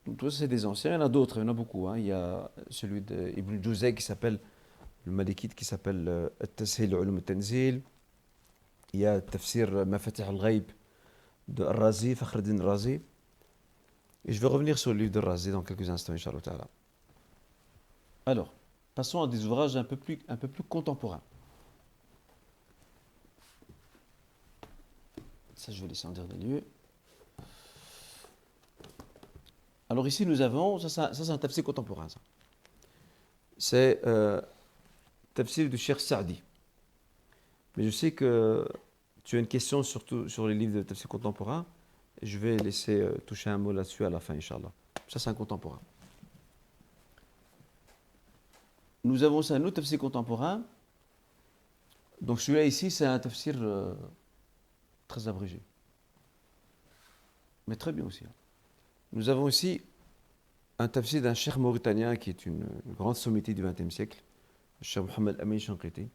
Donc, tout ça, c'est des anciens. Il y en a d'autres, il y en a beaucoup. Hein. Il y a celui d'Ibn Juzay qui s'appelle, le Malikite qui s'appelle At-Tashil Ulum al-Tanzil. Il y a Tafsir Mafatih al-Ghaib de Ar-Razi, Fakhreddin Razi. Et je vais revenir sur le livre de Razi dans quelques instants, Inch'Allah Ta'ala. Alors, passons à des ouvrages un peu plus contemporains. Ça, je vais laisser en dernier lieu. Alors ici, nous avons, ça c'est un tafsir contemporain. Ça. C'est tafsir du Cheikh Saadi. Mais je sais que tu as une question surtout sur les livres de tafsir contemporain. Je vais laisser toucher un mot là-dessus à la fin, Inch'Allah. Ça, c'est un contemporain. Nous avons aussi un autre tafsir contemporain. Donc celui-là ici, c'est un tafsir très abrégé. Mais très bien aussi. Nous avons aussi un tafsir d'un cheikh mauritanien qui est une grande sommité du XXe siècle, le cheikh Mohamed Amin Shanqiti.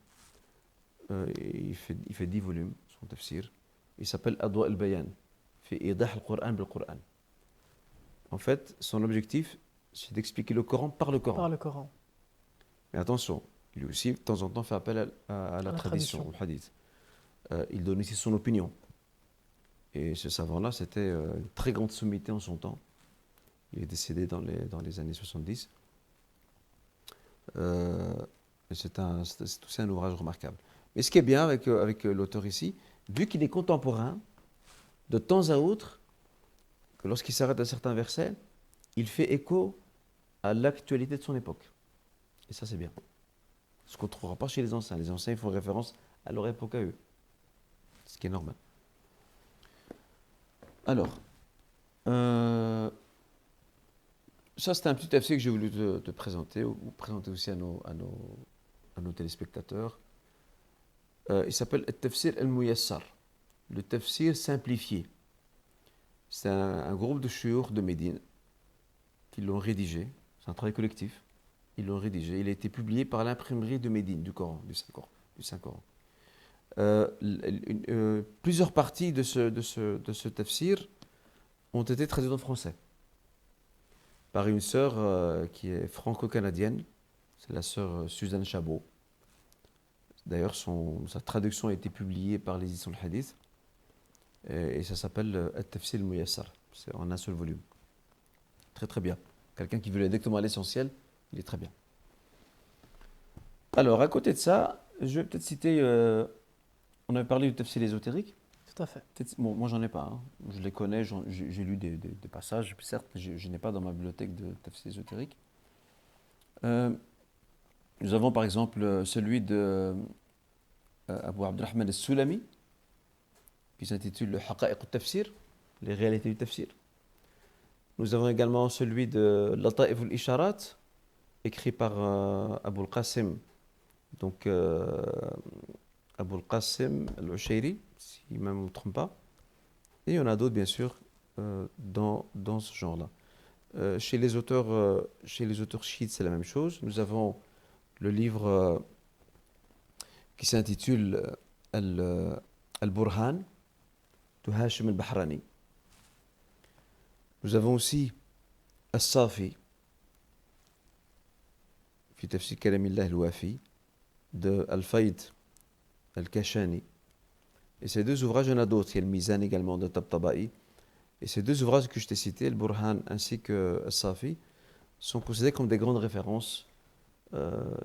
Il fait 10 volumes, son tafsir. Il s'appelle Adwa al-Bayan, fi idah al-Qur'an bil-Qur'an. En fait, son objectif, c'est d'expliquer le Coran par le Coran. Par le Coran. Mais attention, lui aussi, de temps en temps, fait appel à la tradition, au hadith. Il donne ici son opinion. Et ce savant-là, c'était une très grande sommité en son temps. Il est décédé dans les années 70. C'est aussi un ouvrage remarquable. Mais ce qui est bien avec l'auteur ici, vu qu'il est contemporain, de temps à autre, que lorsqu'il s'arrête à certains versets, il fait écho à l'actualité de son époque. Et ça, c'est bien. Ce qu'on ne trouvera pas chez les anciens. Les anciens, ils font référence à leur époque à eux. Ce qui est normal. Alors, ça, c'est un petit tafsir que j'ai voulu te présenter, ou présenter aussi à nos téléspectateurs. Il s'appelle le tafsir al-Muyassar, le tafsir simplifié. C'est un groupe de chouyours de Médine qui l'ont rédigé. C'est un travail collectif. Ils l'ont rédigé. Il a été publié par l'imprimerie de Médine, du Coran, du Saint-Coran. Plusieurs parties de ce tafsir ont été traduites en français par une sœur qui est franco-canadienne. C'est la sœur Suzanne Chabot. D'ailleurs, sa traduction a été publiée par les éditions de Hadith. Et ça s'appelle At-Tafsir al-Muyassar. C'est en un seul volume. Très très bien. Quelqu'un qui veut aller directement à l'essentiel, il est très bien. Alors, à côté de ça, je vais peut-être citer. On avait parlé du tafsir ésotérique. Tout à fait. Bon, moi, j'en ai pas. Hein. Je les connais, j'ai lu des passages. Certes, je n'ai pas dans ma bibliothèque de tafsir ésotérique. Nous avons par exemple celui de Abu Abdurrahman al-Sulami, qui s'intitule Le Haqa'iq al-Tafsir, les réalités du tafsir. Nous avons également celui de Lata'if al-Isharat, écrit par Abu al-Qasim, donc Abu al-Qasim al-Ushayri, si je ne me trompe pas. Et il y en a d'autres, bien sûr, dans ce genre-là. Chez les auteurs chiites, c'est la même chose. Nous avons le livre qui s'intitule Al-Burhan de Hashim al-Bahrani. Nous avons aussi As-Safi fi tafsir Kalamillah al-Wafi de Al-Fayd al-Kashani. Et ces deux ouvrages, il y en a d'autres. Il y a le Mizan également de Tabtaba'i. Et ces deux ouvrages que je t'ai cités, le Burhan ainsi que As-Safi, sont considérés comme des grandes références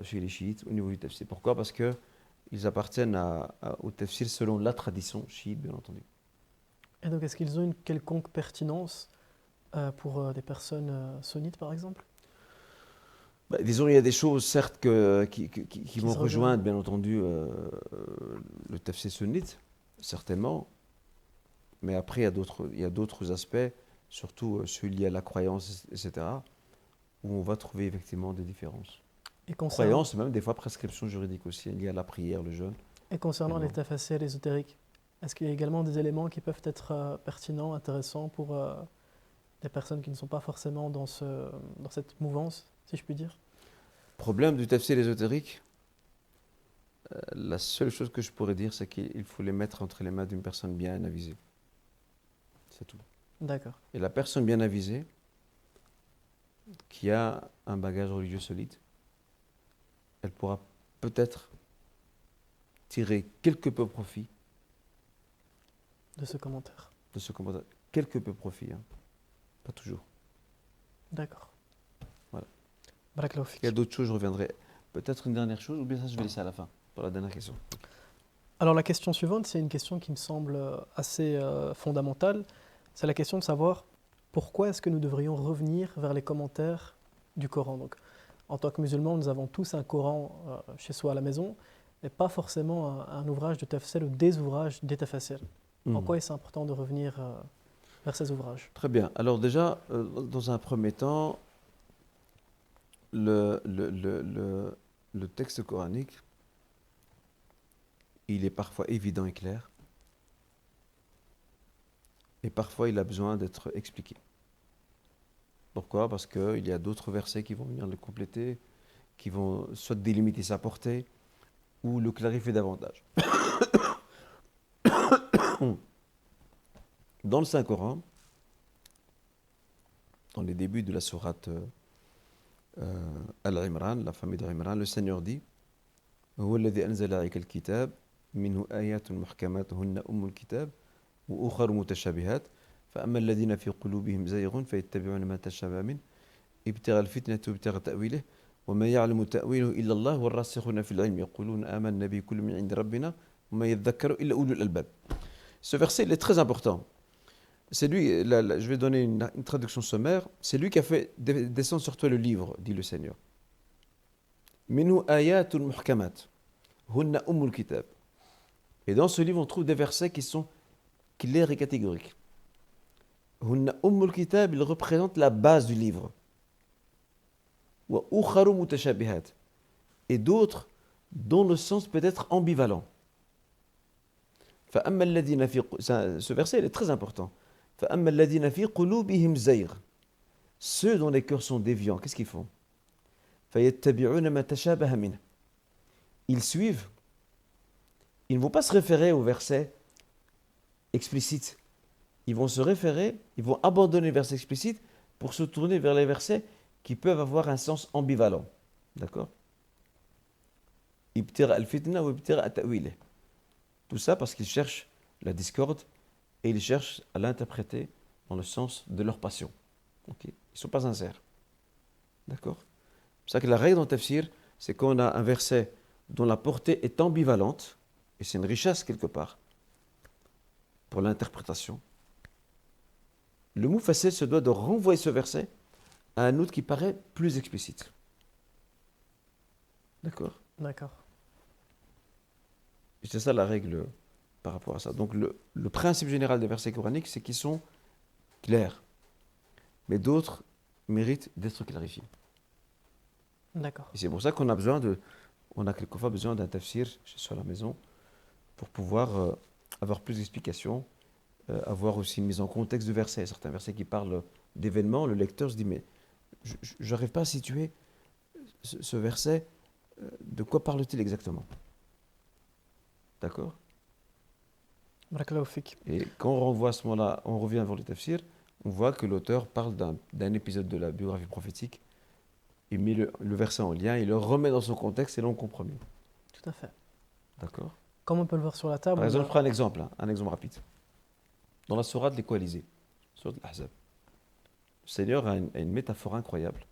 chez les chiites au niveau du tafsir. Pourquoi? Parce qu'ils appartiennent au tafsir selon la tradition chiite, bien entendu. Et donc, est-ce qu'ils ont une quelconque pertinence pour des personnes sunnites, par exemple? Disons, il y a des choses, certes, qui vont rejoindre, bien entendu, le tafsir sunnite, certainement. Mais après, il y a d'autres aspects, surtout ceux liés à la croyance, etc., où on va trouver effectivement des différences. Et croyance, même des fois prescription juridique aussi, liée à la prière, le jeûne. Et concernant les tafsirs ésotériques, est-ce qu'il y a également des éléments qui peuvent être pertinents, intéressants pour des personnes qui ne sont pas forcément dans cette mouvance, si je puis dire? Problème du tafsir ésotérique, la seule chose que je pourrais dire, c'est qu'il faut les mettre entre les mains d'une personne bien avisée. C'est tout. D'accord. Et la personne bien avisée, qui a un bagage religieux solide, elle pourra peut-être tirer quelque peu profit de ce commentaire. Quelque peu profit, hein. Pas toujours. D'accord. Voilà. Barakallahu fik. Il y a d'autres choses, je reviendrai. Peut-être une dernière chose, ou bien ça je vais laisser à la fin, pour la dernière question. Alors la question suivante, c'est une question qui me semble assez fondamentale. C'est la question de savoir pourquoi est-ce que nous devrions revenir vers les commentaires du Coran. Donc, en tant que musulmans, nous avons tous un Coran chez soi à la maison, mais pas forcément un ouvrage de tafsir ou des ouvrages des tafsirs. En quoi est-ce important de revenir vers ces ouvrages? Très bien. Alors déjà, dans un premier temps, le texte coranique, il est parfois évident et clair, et parfois il a besoin d'être expliqué. Pourquoi? Parce qu'il y a d'autres versets qui vont venir le compléter, qui vont soit délimiter sa portée, ou le clarifier davantage. Dans le Saint-Coran, dans les débuts de la sourate Al-Imran, la famille d'Imran, le Seigneur dit هو الذي أنزل عليك الكتاب منه آيات محكمات هن أم الكتاب وأخر متشابهات فأما الذين في قلوبهم زيغ فيتبعون ما تشابه منه ابتغاء الفتنة وابتغاء تأويله وما يعلم تأويله إلا الله والراسخون في العلم يقولون آمنا به كل من عند ربنا وما يذكر إلا أولو الألباب. Ce verset il est très important. C'est lui, je vais donner une traduction sommaire, c'est lui qui a fait descendre sur toi le livre, dit le Seigneur. Minhu ayatun muhkamat, hunna ummul kitab. Et dans ce livre, on trouve des versets qui sont clairs et catégoriques. Hunna ummul kitab, il représente la base du livre. Wa ukharu mutashabihat. Et d'autres dont le sens peut être ambivalent. Ce verset il est très important. فَأَمَّا الَّذِينَ فِي قُلُوبِهِمْ زَيْغٌ. Ceux dont les cœurs sont déviants, qu'est-ce qu'ils font? فَيَتَّبِعُونَ مَا تَشَابَهَ مِنْهُ. Ils suivent, ils ne vont pas se référer au verset explicite. Ils vont se référer, ils vont abandonner le verset explicite pour se tourner vers les versets qui peuvent avoir un sens ambivalent. D'accord? Ibtira al-fitna ou ibtira at-ta'wilih. Tout ça parce qu'ils cherchent la discorde et ils cherchent à l'interpréter dans le sens de leur passion. Ok? Ils ne sont pas sincères. D'accord? C'est pour ça que la règle dans le tafsir, c'est qu'on a un verset dont la portée est ambivalente, et c'est une richesse quelque part pour l'interprétation. Le mufassir se doit de renvoyer ce verset à un autre qui paraît plus explicite. D'accord? D'accord. Et c'est ça la règle par rapport à ça. Donc le principe général des versets coraniques, c'est qu'ils sont clairs. Mais d'autres méritent d'être clarifiés. D'accord. Et c'est pour ça qu'on a quelquefois besoin d'un tafsir chez soi à la maison pour pouvoir avoir plus d'explications, avoir aussi une mise en contexte de versets. Certains versets qui parlent d'événements, le lecteur se dit mais je n'arrive pas à situer ce verset, de quoi parle-t-il exactement? D'accord? Barakallahu fik. Et quand on renvoie à ce moment-là, on revient vers le tafsir, on voit que l'auteur parle d'un épisode de la biographie prophétique, il met le verset en lien, il le remet dans son contexte et là on comprend mieux. Tout à fait. D'accord? Comme on peut le voir sur la table, Par on exemple, a- je prends un exemple rapide. Dans la sourate des coalisés, sourate Al-Ahzab, le Seigneur a une métaphore incroyable.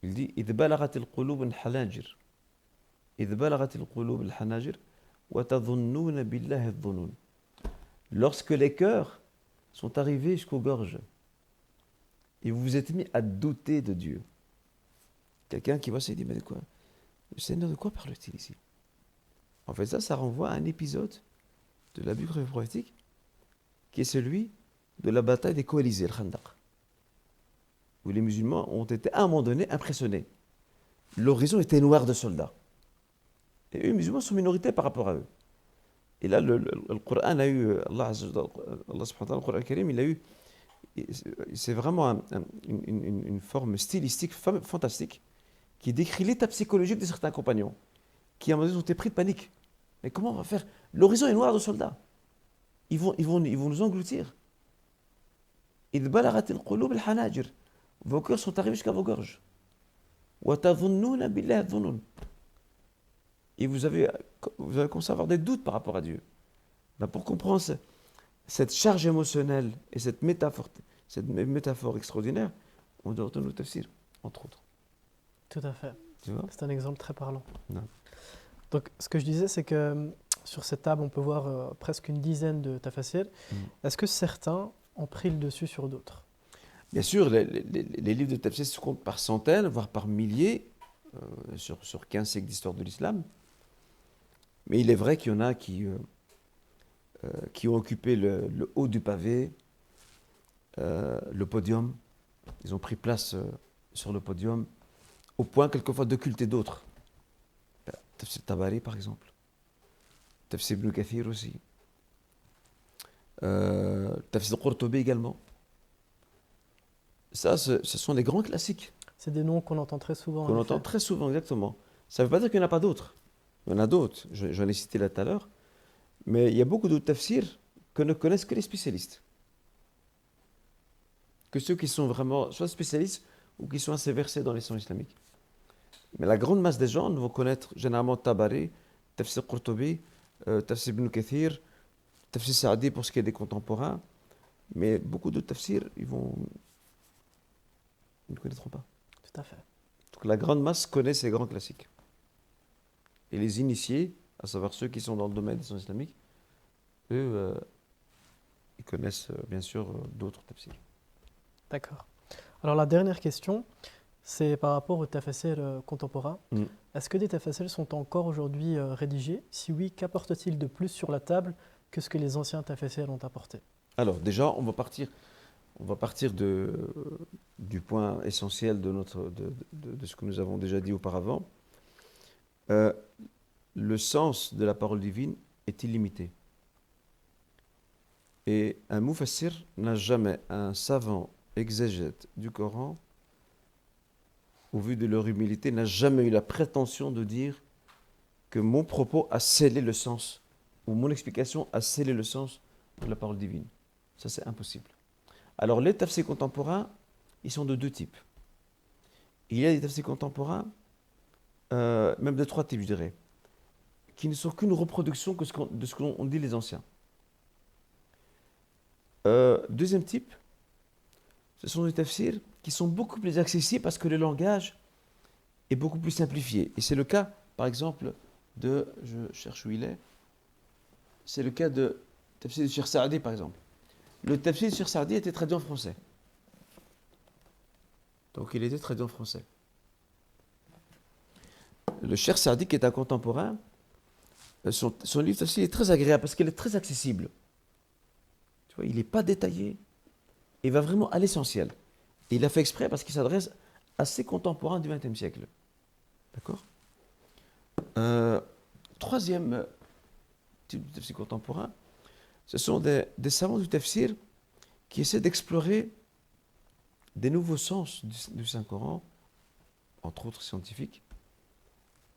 Il dit إِذْ بَلَغَتِ الْقُلُوبُ الْحَنَاجِرَ إِذْ بَلَغَتِ الْقُلُوبُ الْحَنَاجِرَ وَتَظُنُّونَ بِاللَّهِ الظُّنُونَ. Lorsque les cœurs sont arrivés jusqu'aux gorges et vous vous êtes mis à douter de Dieu. Quelqu'un qui voit ça, il dit, mais de quoi? Le Seigneur, de quoi parle-t-il ici? En fait, ça renvoie à un épisode de la biographie prophétique qui est celui de la bataille des Coalisés, le Khandaq, où les musulmans ont été à un moment donné impressionnés. L'horizon était noir de soldats. Et eux, les musulmans sont minorités par rapport à eux. Et là, le Coran a eu, Allah subhanahu wa ta'ala, le Coran Karim, il a eu, c'est vraiment une forme stylistique fantastique qui décrit l'état psychologique de certains compagnons qui, à un moment donné, ont été pris de panique. Mais comment on va faire? L'horizon est noir de soldats. Ils vont nous engloutir. إِذْ بَلَغَتِ الْقُلُوبُ الْحَنَاجِرَ. Vos cœurs sont arrivés jusqu'à vos gorges. وَتَظُنُّونَ بِاللَّهِ الظُّنُونَ. Et vous avez commencé à avoir des doutes par rapport à Dieu. Ben, pour comprendre cette charge émotionnelle et cette métaphore extraordinaire, on doit retourner au tafsir, entre autres. Tout à fait. Tu vois? C'est un exemple très parlant. Non. Donc, ce que je disais, c'est que sur cette table, on peut voir presque une dizaine de tafasirs. Est-ce que certains ont pris le dessus sur d'autres? Bien sûr, les livres de tafsir se comptent par centaines, voire par milliers, sur 15 siècles d'histoire de l'islam. Mais il est vrai qu'il y en a qui ont occupé le haut du pavé, le podium. Ils ont pris place sur le podium, au point quelquefois d'occulter d'autres. Tafsir Tabari, par exemple. Tafsir Ibn Kathir aussi. Tafsir Qurtubi également. Ça, ce sont des grands classiques C'est des noms qu'on entend très souvent. qu'on en entend effet. très souvent, exactement. Ça ne veut pas dire qu'il n'y en a pas d'autres. Il y en a d'autres, j'en ai cité là tout à l'heure. Mais il y a beaucoup d'autres tafsirs que ne connaissent que les spécialistes. Que ceux qui sont vraiment soit spécialistes ou qui sont assez versés dans les sciences islamiques. Mais la grande masse des gens vont connaître généralement Tabari, Tafsir Qurtubi, Tafsir Ibn Kathir, Tafsir Saadi pour ce qui est des contemporains. Mais beaucoup de tafsirs, ils ne connaîtront pas. Tout à fait. Donc la grande masse connaît ces grands classiques. Et les initiés, à savoir ceux qui sont dans le domaine des sciences islamiques, eux, ils connaissent bien sûr d'autres tafsirs. D'accord. Alors, la dernière question, c'est par rapport aux tafasirs contemporains. Est-ce que des tafasirs sont encore aujourd'hui rédigés? Si oui, qu'apporte-t-il de plus sur la table que ce que les anciens tafasirs ont apporté? Alors déjà, on va partir du point essentiel de ce que nous avons déjà dit auparavant. Le sens de la parole divine est illimité. Et un mufassir n'a jamais, un savant exégète du Coran, au vu de leur humilité, n'a jamais eu la prétention de dire que mon propos a scellé le sens, ou mon explication a scellé le sens de la parole divine. Ça, c'est impossible. Alors, les tafsirs contemporains, ils sont de deux types. Il y a des tafsirs contemporains, même de trois types, je dirais, qui ne sont qu'une reproduction de ce qu'ont dit les anciens. Deuxième type, ce sont des tafsirs qui sont beaucoup plus accessibles parce que le langage est beaucoup plus simplifié. Et c'est le cas, par exemple, je cherche où il est, c'est le cas de tafsir de Cheikh Saadi, par exemple. Le tafsir de Cheikh Saadi était traduit en français. Donc il était traduit en français. Le Cheikh Saadi, qui est un contemporain, son livre tafsir est très agréable parce qu'il est très accessible. Tu vois, il n'est pas détaillé. Il va vraiment à l'essentiel. Et il a fait exprès parce qu'il s'adresse à ses contemporains du XXe siècle. D'accord. Troisième type de tafsir contemporain, ce sont des savants du tafsir qui essaient d'explorer des nouveaux sens du Saint-Coran, entre autres scientifiques,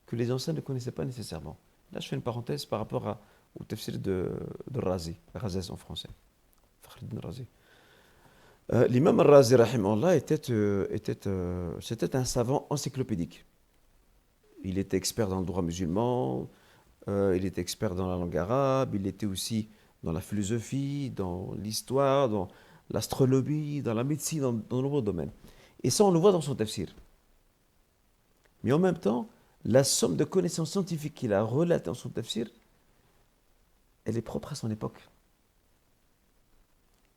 que les anciens ne connaissaient pas nécessairement. Là, je fais une parenthèse par rapport au tafsir de Razi, Razès en français. Fakhreddin Razi. L'imam al-Razi, rahimahullah, c'était un savant encyclopédique. Il était expert dans le droit musulman, il était expert dans la langue arabe, il était aussi dans la philosophie, dans l'histoire, dans l'astronomie, dans la médecine, dans de nombreux domaines. Et ça, on le voit dans son tafsir. Mais en même temps, la somme de connaissances scientifiques qu'il a relatées dans son tafsir, elle est propre à son époque.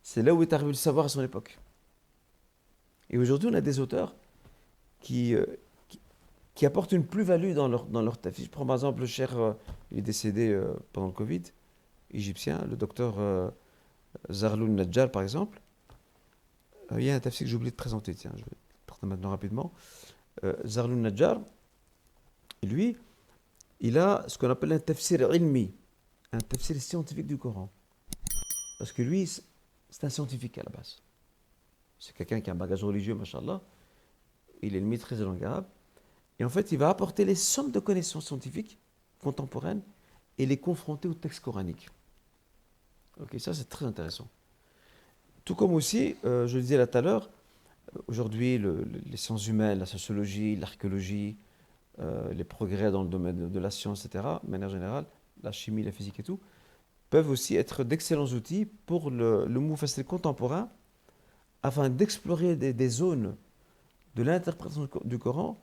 C'est là où est arrivé le savoir à son époque. Et aujourd'hui, on a des auteurs qui apportent une plus-value dans leur tafsir. Je prends par exemple le cher, il est décédé pendant le Covid, égyptien, le docteur Zarloun Najjar, par exemple. Il y a un tafsir que j'ai oublié de présenter, tiens, je vais le prendre maintenant rapidement. Zarloun Najjar, lui, il a ce qu'on appelle un tafsir ilmi, un tafsir scientifique du Coran. Parce que lui, c'est un scientifique à la base. C'est quelqu'un qui a un bagage religieux, machallah. Il est une maîtrise de langue arabe. Et en fait, il va apporter les sommes de connaissances scientifiques contemporaines et les confronter au texte coranique. Ok, ça c'est très intéressant. Tout comme aussi, je le disais là tout à l'heure, aujourd'hui, les sciences humaines, la sociologie, l'archéologie, les progrès dans le domaine de la science, etc., de manière générale, la chimie, la physique et tout, peuvent aussi être d'excellents outils pour le mufassir contemporain afin d'explorer des zones de l'interprétation du Coran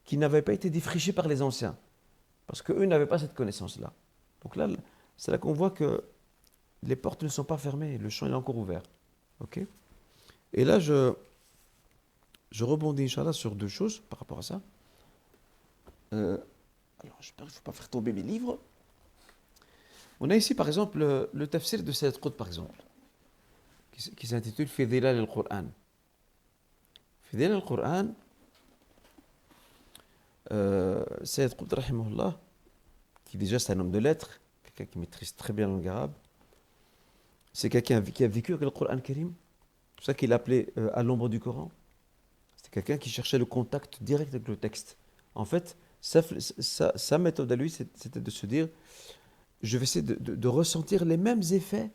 qui n'avaient pas été défrichées par les anciens. Parce qu'eux n'avaient pas cette connaissance-là. Donc là, c'est là qu'on voit que les portes ne sont pas fermées, le champ est encore ouvert. Ok. Et là, je rebondis, Inch'Allah, sur deux choses par rapport à ça. Alors, j'espère qu'il ne faut pas faire tomber mes livres. On a ici, par exemple, le tafsir de Sayyid Qutb, par exemple, qui s'intitule Fi Dhilal al-Qur'an. Fi Dhilal al-Qur'an, Sayyid Qutb, rahimahullah, qui déjà c'est un homme de lettres, quelqu'un qui maîtrise très bien la langue arabe, c'est quelqu'un qui a vécu avec le Coran Karim, c'est pour ça qu'il l'appelait à l'ombre du Coran. C'est quelqu'un qui cherchait le contact direct avec le texte. En fait, sa méthode à lui, c'était de se dire, je vais essayer de ressentir les mêmes effets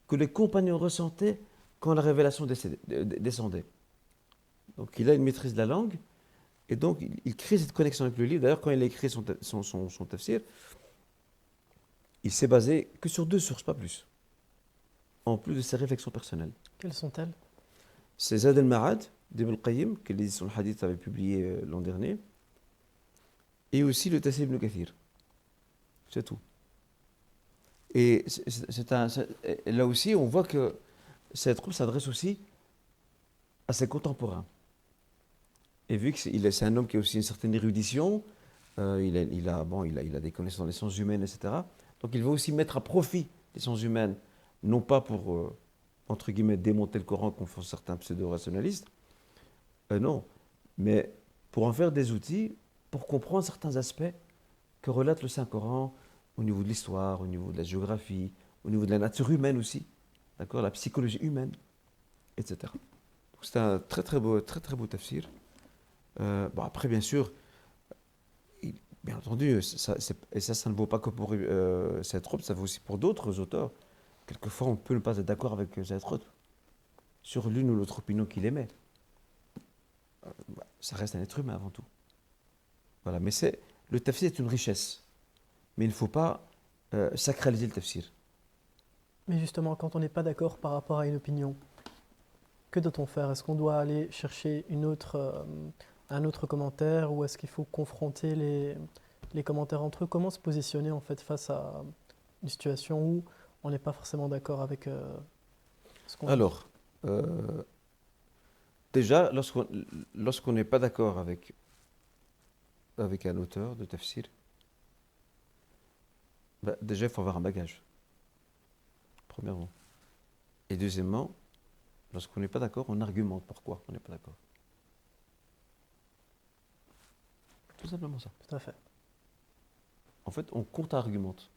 que les compagnons ressentaient quand la révélation descendait. Donc il a une maîtrise de la langue, et donc il crée cette connexion avec le livre. D'ailleurs, quand il a écrit son tafsir, il s'est basé que sur deux sources, pas plus, en plus de ses réflexions personnelles. Quelles sont-elles? C'est Zad al-Ma'ad d'Ibn al-Qayyim, que l'édition Al-Hadith avait publié l'an dernier, et aussi le Tafsir Ibn Kathir. C'est tout. Et là aussi, on voit que cette troupe s'adresse aussi à ses contemporains. Et vu que c'est un homme qui a aussi une certaine érudition, il a des connaissances dans les sciences humaines, etc. Donc il va aussi mettre à profit les sciences humaines, non pas pour, entre guillemets, démonter le Coran comme font certains pseudo-rationalistes, non, mais pour en faire des outils pour comprendre certains aspects que relate le Saint-Coran au niveau de l'histoire, au niveau de la géographie, au niveau de la nature humaine aussi. d'accord, la psychologie humaine, etc. Donc, c'est un très beau tafsir. Bon, après, bien sûr, bien entendu, et ça ne vaut pas que pour Said Qutb, ça vaut aussi pour d'autres auteurs. Quelquefois, on peut ne pas être d'accord avec Said Qutb sur l'une ou l'autre opinion qu'il émet. Ça reste un être humain avant tout. Voilà, mais le tafsir est une richesse. Mais il ne faut pas sacraliser le tafsir. Mais justement, quand on n'est pas d'accord par rapport à une opinion, que doit-on faire? Est-ce qu'on doit aller chercher un autre commentaire ou est-ce qu'il faut confronter les commentaires entre eux? Comment se positionner en fait face à une situation où on n'est pas forcément d'accord avec ce qu'on dit? Alors, déjà, lorsqu'on n'est pas d'accord avec un auteur de tafsir, bah, déjà, il faut avoir un bagage, premièrement. Et deuxièmement, lorsqu'on n'est pas d'accord, on argumente pourquoi on n'est pas d'accord. Tout simplement ça. Tout à fait. En fait, on contre-argumente.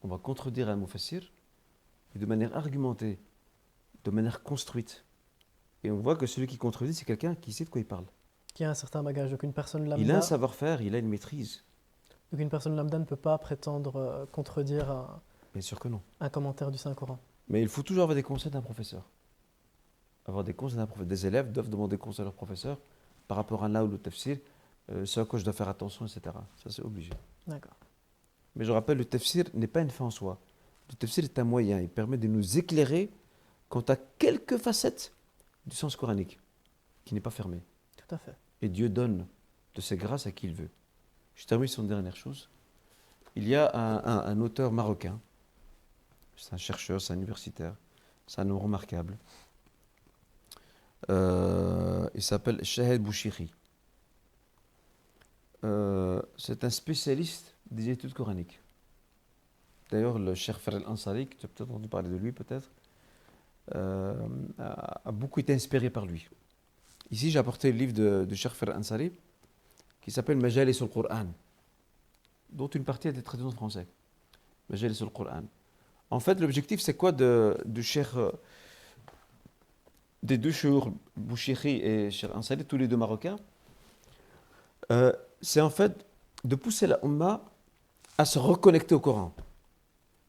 On va contredire un mufassir, et de manière argumentée, de manière construite. Et on voit que celui qui contredit, c'est quelqu'un qui sait de quoi il parle. Qui a un certain bagage. Donc Il a un savoir-faire, il a une maîtrise. une personne lambda ne peut pas prétendre contredire Bien sûr que non. un commentaire du Saint-Coran. Mais il faut toujours avoir des conseils d'un professeur. Avoir des conseils d'un professeur. Des élèves doivent demander conseil à leur professeur par rapport à l'un ou l'autre tafsir, ce à quoi je dois faire attention, etc. Ça, c'est obligé. D'accord. Mais je rappelle, le tafsir n'est pas une fin en soi. Le tafsir est un moyen. Il permet de nous éclairer quant à quelques facettes du sens coranique, qui n'est pas fermé. Tout à fait. Et Dieu donne de ses grâces à qui il veut. Je termine sur une dernière chose. Il y a un auteur marocain, c'est un chercheur, c'est un universitaire, c'est un homme remarquable. Il s'appelle Shahed Bouchiri. C'est un spécialiste des études coraniques. D'ailleurs, le Cheikh Farel Ansari, tu as peut-être entendu parler de lui, peut-être, a beaucoup été inspiré par lui. Ici, j'ai apporté le livre de Cheikh Farel Ansari, qui s'appelle Majalis al-Qur'an, dont une partie a été traduite en français. Majalis al-Qur'an. En fait, l'objectif, c'est quoi de Cheikh, des deux chours, Bouchiri et Cheikh Ansari, tous les deux marocains, c'est en fait de pousser la Ummah à se reconnecter au Coran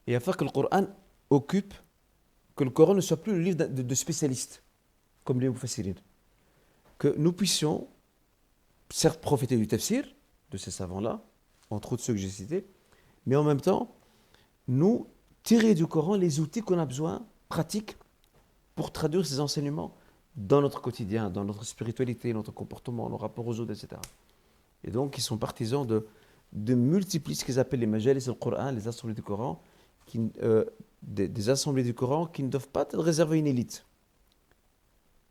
et à faire que le Coran occupe, que le Coran ne soit plus le livre de spécialistes, comme les Mufassirin. Que nous puissions, certes, profiter du tafsir, de ces savants-là, entre autres ceux que j'ai cités, mais en même temps, nous tirer du Coran les outils qu'on a besoin, pratiques, pour traduire ces enseignements dans notre quotidien, dans notre spiritualité, notre comportement, nos rapports aux autres, etc. Et donc, ils sont partisans de multiplier ce qu'ils appellent les majalis al-Qur'an, les assemblées du Coran, des assemblées du Coran qui ne doivent pas être réservées à une élite.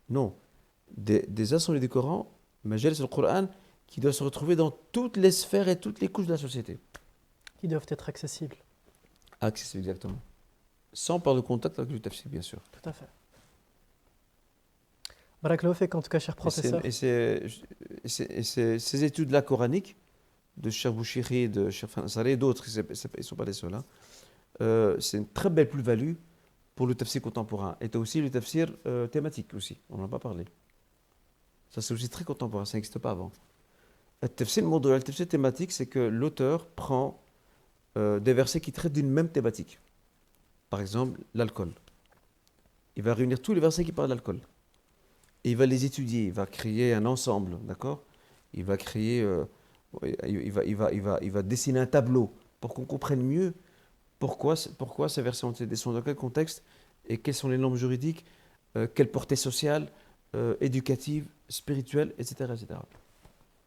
Non, des assemblées du Coran, majalis al-Qur'an, qui doivent se retrouver dans toutes les sphères et toutes les couches de la société. Qui doivent être accessibles. Accessibles, exactement. Sans par le contact avec le tafsir, bien sûr. Tout à fait. Barakallahu fik, en tout cas, cher professeur. Et ces études-là coraniques, de Cheikh Bouchiri, de Cheikh Ansari et d'autres, ils ne sont pas les seuls, hein, c'est une très belle plus-value pour le tafsir contemporain. Et aussi le tafsir thématique aussi, on n'en a pas parlé. Ça c'est aussi très contemporain, ça n'existe pas avant. Le tafsir thématique, c'est que l'auteur prend des versets qui traitent d'une même thématique. Par exemple, l'alcool. Il va réunir tous les versets qui parlent d'alcool. Et il va les étudier, il va créer un ensemble, d'accord? Il va créer, il va dessiner un tableau pour qu'on comprenne mieux pourquoi ces versets ont été descendus, dans quel contexte et quelles sont les normes juridiques, quelle portée sociale, éducative, spirituelle, etc., etc.